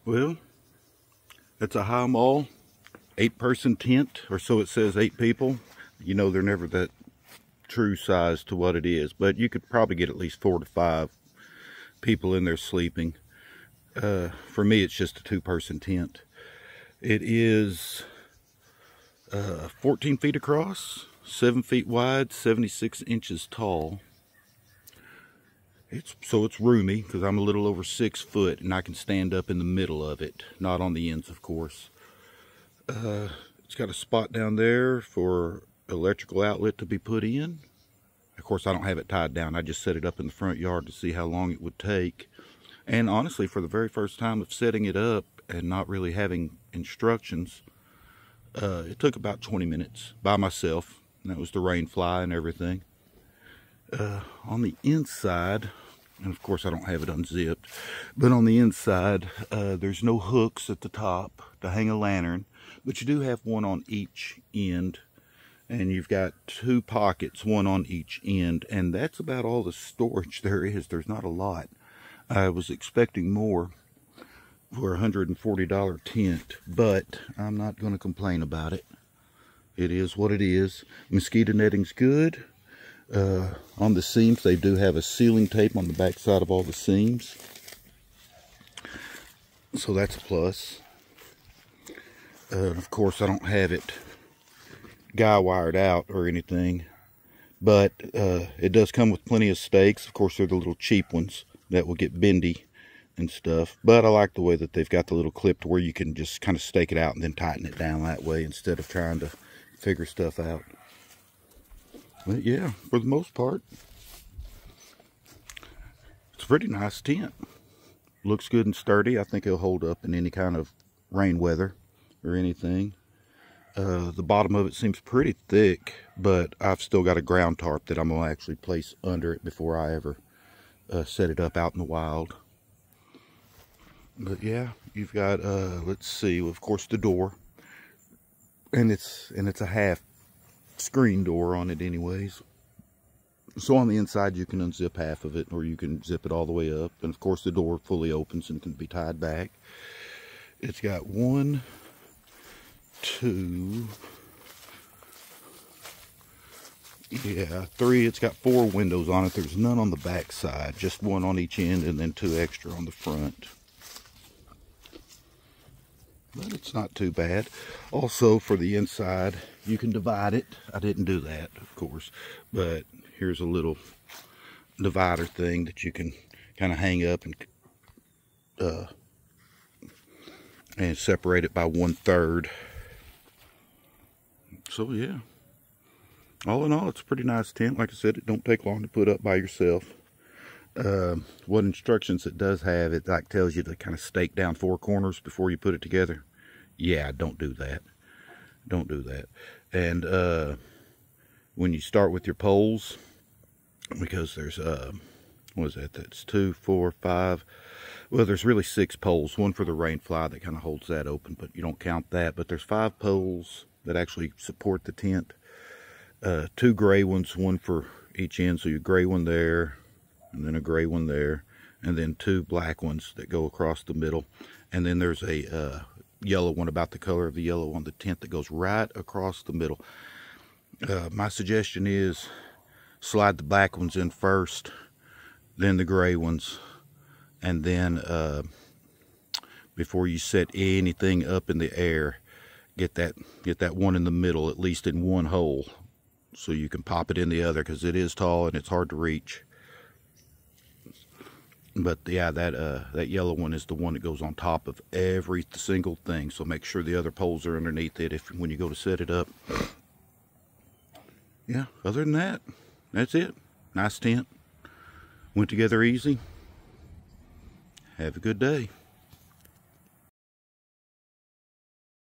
Well, it's a high mall, 8-person tent, or so it says, 8 people. You know, they're never that true size to what it is, but you could probably get at least 4 to 5 people in there sleeping. For me, it's just a 2-person tent. It is 14 feet across, 7 feet wide, 76 inches tall. It's roomy because I'm a little over 6 foot and I can stand up in the middle of it, not on the ends, of course. It's got a spot down there for electrical outlet to be put in. Of course, I don't have it tied down. I just set it up in the front yard to see how long it would take. And honestly, for the very first time of setting it up and not really having instructions, it took about 20 minutes by myself. And that was the rain fly and everything. On the inside, and of course I don't have it unzipped, but on the inside, there's no hooks at the top to hang a lantern, but you do have one on each end, and you've got 2 pockets, one on each end, and that's about all the storage there is. There's not a lot. I was expecting more for a $140 tent, but I'm not going to complain about it. It is what it is. Mosquito netting's good. On the seams, they do have a sealing tape on the back side of all the seams, so that's a plus. Of course, I don't have it guy wired out or anything, but it does come with plenty of stakes. Of course, they're the little cheap ones that will get bendy and stuff, but I like the way that they've got the little clip to where you can just kind of stake it out and then tighten it down that way instead of trying to figure stuff out. But yeah, for the most part, it's a pretty nice tent. Looks good and sturdy. I think it'll hold up in any kind of rain weather or anything. The bottom of it seems pretty thick, but I've still got a ground tarp that I'm going to actually place under it before I ever set it up out in the wild. But yeah, you've got, let's see, of course the door. And it's a half screen door on it anyways, so on the inside you can unzip half of it or you can zip it all the way up, and of course the door fully opens and can be tied back. It's got 1, 2, 3, it's got 4 windows on it. There's none on the back side, just 1 on each end and then 2 extra on the front. But it's not too bad. Also, for the inside, you can divide it. I didn't do that, of course, but here's a little divider thing that you can kind of hang up and separate it by 1/3. So yeah, all in all, it's a pretty nice tent. Like I said, it don't take long to put up by yourself. What instructions it does have, it like tells you to kind of stake down 4 corners before you put it together. Yeah, don't do that. Don't do that. And when you start with your poles, because there's what is that? That's 2, 4, 5. Well, there's really 6 poles. 1 for the rain fly that kind of holds that open, but you don't count that. But there's 5 poles that actually support the tent. 2 gray ones, 1 for each end. So you gray one there, and then a gray one there, and then 2 black ones that go across the middle. And then there's a yellow one about the color of the yellow on the tent that goes right across the middle. My suggestion is slide the black ones in first, then the gray ones, and then before you set anything up in the air, get that one in the middle, at least in one hole, so you can pop it in the other, because it is tall and it's hard to reach. But yeah, that yellow one is the one that goes on top of every single thing. So make sure the other poles are underneath it when you go to set it up. Yeah, other than that, that's it. Nice tent. Went together easy. Have a good day.